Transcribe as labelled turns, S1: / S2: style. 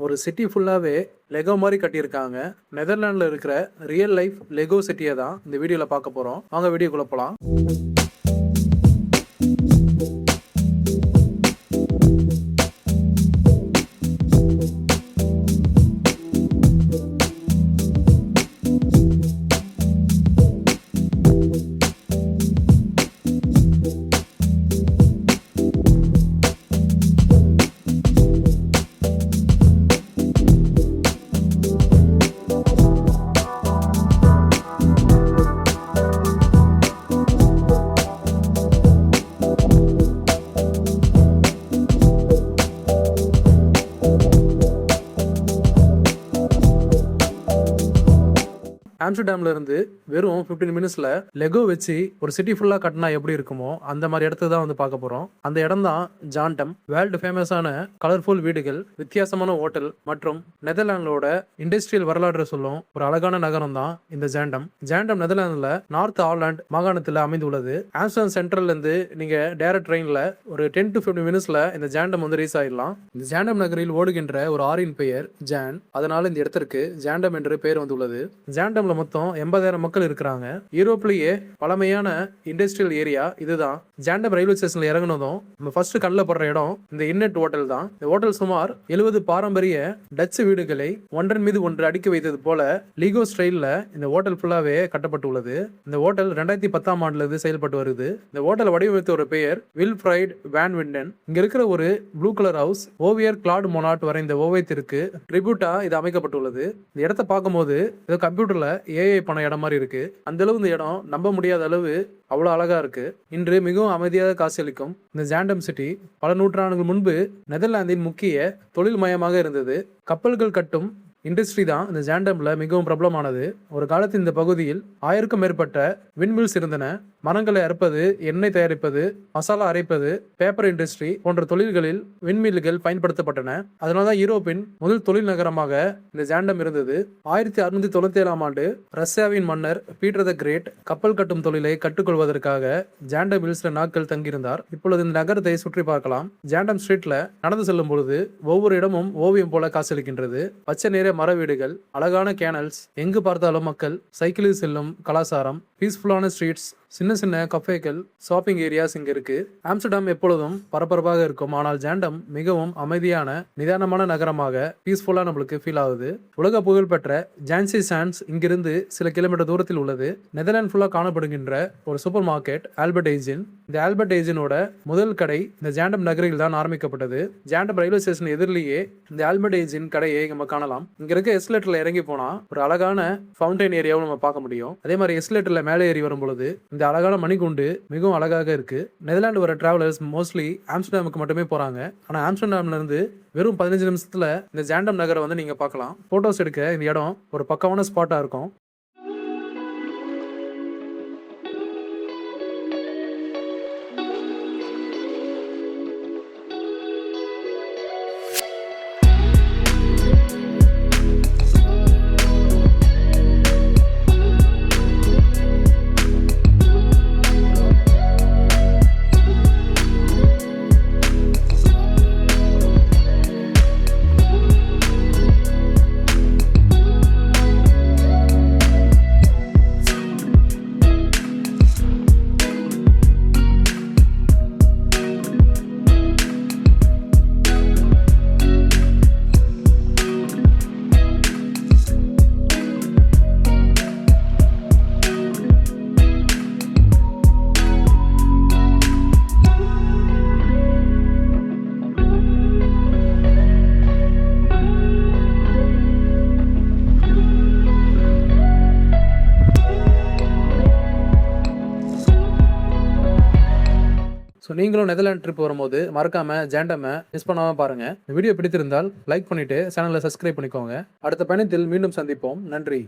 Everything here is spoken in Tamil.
S1: ஒரு சிட்டி ஃபுல்லாகவே லெகோ மாதிரி கட்டியிருக்காங்க. நெதர்லாண்டில் இருக்கிற ரியல் லைஃப் லெகோ சிட்டியை தான் இந்த வீடியோவில் பார்க்க போகிறோம். வாங்க வீடியோக்குள்ளே போகலாம். ஆம்ஸ்டர்டாம்ல இருந்து வெறும் 15 மினிட்ஸ்ல லெகோ வச்சு ஒரு சிட்டி ஃபுல்லா கட்டினா எப்படி இருக்குமோ அந்த மாதிரி இடத்த தான் வந்து பார்க்க போறோம். அந்த இடம் தான் ஜாண்டம். வேர்ல்டு ஃபேமஸான கலர்ஃபுல் வீடுகள், வித்தியாசமான ஹோட்டல் மற்றும் நெதர்லாண்டோட இண்டஸ்ட்ரியல் வரலாற்று சொல்லும் ஒரு அழகான நகரம் தான் இந்த ஜாண்டம். ஜாண்டம் நெதர்லாந்துல நார்த் ஆர்லாண்ட் மாகாணத்தில் அமைந்துள்ளது. ஆம்ஸ்டர்டாம் சென்ட்ரல்ல இருந்து நீங்க டைரக்ட் ட்ரெயின்ல ஒரு 10 to 15 மினிட்ஸ்ல இந்த ஜாண்டம் வந்து ரீச் ஆயிடலாம். இந்த ஜாண்டம் நகரில் ஓடுகின்ற ஒரு ஆறின் பெயர் ஜான். அதனால இந்த இடத்திற்கு ஜாண்டம் என்று பெயர் வந்துள்ளது. ஜாண்டம்ல மொத்தம் 80,000 மக்கள் இருக்கிறாங்க. யூரோப்லயே பழமையான இண்டஸ்ட்ரியல் ஏரியா இதுதான். ஜாண்டம் ரயில்வே ஸ்டேஷன்ல இறங்கினதும் நம்ம ஃபர்ஸ்ட் கண்ணில் படுற இடம் இந்த இன்னட் ஹோட்டல் தான். இந்த ஹோட்டல் சுமார் 70 பாரம்பரிய டச்சு வீடுகளை ஒன்றன் மீது ஒன்று அடுக்கி வைத்தது போல லீகோ ஸ்டைல்ல இந்த ஹோட்டல் ஃபுல்லாவே கட்டப்பட்டுள்ளது. இந்த ஹோட்டல் 2010ஆம் ஆண்டுல இருந்து செயல்பட்டு வருது. இந்த ஹோட்டல் வடிவமைத்த ஒரு பெயர் வில்ஃப்ரைட் வேன் விண்டன். இங்க இருக்கிற ஒரு ப்ளூ கலர் ஹவுஸ் ஓவியர் கிளாட் மொனாட் வரைந்த ஓவியத்திற்கு ட்ரிபியூட்டா இது அமைக்கப்பட்டுள்ளது. இந்த இடத்தை பார்க்கும்போது இது கம்ப்யூட்டர்ல ஏஐ பண்ண இடம் மாதிரி இருக்கு. அந்த அளவு இந்த இடம் நம்ப முடியாத அளவு அவ்வளோ அழகா இருக்கு. இன்று மிகவும் அமைதியாக காட்சியளிக்கும் இந்த ஜாண்டம் சிட்டி பல நூற்றாண்டுகள் முன்பு நெதர்லாந்தின் முக்கிய தொழில் மையமாக இருந்தது. கப்பல்கள் கட்டும் இண்டஸ்ட்ரி தான் இந்த ஜாண்டம்ல மிகவும் பிரபலமானது. ஒரு காலத்தில் இந்த பகுதியில் 1000க்கும் மேற்பட்ட விண்மில்ஸ் இருந்தன. மரங்களை அறுப்பது, எண்ணெய் தயாரிப்பது, மசாலா அரைப்பது, பேப்பர் இண்டஸ்ட்ரி போன்ற தொழில்களில் விண்மில்கள் பயன்படுத்தப்பட்டன. அதனால்தான் யூரோப்பின் முதல் தொழில் நகரமாக இந்த ஜாண்டம் இருந்தது. 1697ஆம் ஆண்டு ரஷ்யாவின் மன்னர் பீட்டர் த கிரேட் கப்பல் கட்டும் தொழிலை கற்றுக்கொள்வதற்காக ஜாண்டம் மில்ஸ்ல நாட்கள் தங்கியிருந்தார். இப்பொழுது இந்த நகரத்தை சுற்றி பார்க்கலாம். ஜாண்டம் ஸ்ட்ரீட்ல நடந்து செல்லும் பொழுது ஒவ்வொரு இடமும் ஓவியம் போல காட்சியளிக்கின்றது. பச்சை நிற மர வீடுகள், அழகான கேனல்ஸ், எங்கு பார்த்தாலும் மக்கள், சைக்கிளில் செல்லும் கலாச்சாரம், பீஸ்ஃபுல்லான ஸ்ட்ரீட்ஸ், சின்ன சின்ன கஃபேக்கள், ஷாப்பிங் ஏரியாஸ் இங்க இருக்கு. ஆம்ஸ்டர்டாம் எப்பொழுதும் பரபரப்பாக இருக்கும். ஆனால் ஜாண்டம் மிகவும் அமைதியான நிதானமான நகரமாக பீஸ்ஃபுல்லா நம்மளுக்கு ஃபீல் ஆகுது. உலக புகழ்பெற்ற ஜான்சி சான்ஸ் இங்கிருந்து சில கிலோமீட்டர் தூரத்தில் உள்ளது. நெதர்லாந்து ஃபுல்லா காணப்படுகின்ற ஒரு சூப்பர் மார்க்கெட் ஆல்பர்ட் ஐஜின். இந்த ஆல்பர்ட் ஐஜினோட முதல் கடை இந்த ஜாண்டம் நகரில் தான் ஆரம்பிக்கப்பட்டது. ஜாண்டம் ரயில்வே ஸ்டேஷன் எதிரிலேயே இந்த ஆல்பர்ட் ஐஜின் கடையை நம்ம காணலாம். இங்க இருக்க எஸ்லேட்டர்ல இறங்கி போனா ஒரு அழகான ஃபவுண்டைன் ஏரியாவும் நம்ம பார்க்க முடியும். அதே மாதிரி எஸ்லேட்டர்ல மேலே ஏறி வரும் பொழுது இந்த அழகான மணிகுண்டு மிகவும் அழகாக இருக்கு. நெதர்லாந்து வர டிராவலர்ஸ் மோஸ்ட்லி ஆம்ஸ்டர்டாமுக்கு மட்டுமே போறாங்க. ஆனா ஆம்ஸ்டர்டாம்ல இருந்து வெறும் 15 நிமிஷத்துல இந்த ஜாண்டம் நகரை வந்து நீங்க பார்க்கலாம். போட்டோஸ் எடுக்க இந்த இடம் ஒரு பக்கமான ஸ்பாட்டா இருக்கும். ஸோ நீங்களும் நெதர்லாண்ட் ட்ரிப் வரும்போது மறக்காம ஜாண்டமை மிஸ் பண்ணாமல் பாருங்க. இந்த வீடியோ பிடித்திருந்தால் லைக் பண்ணிட்டு சேனலை சப்ஸ்கிரைப் பண்ணிக்கோங்க. அடுத்த பயணத்தில் மீண்டும் சந்திப்போம். நன்றி.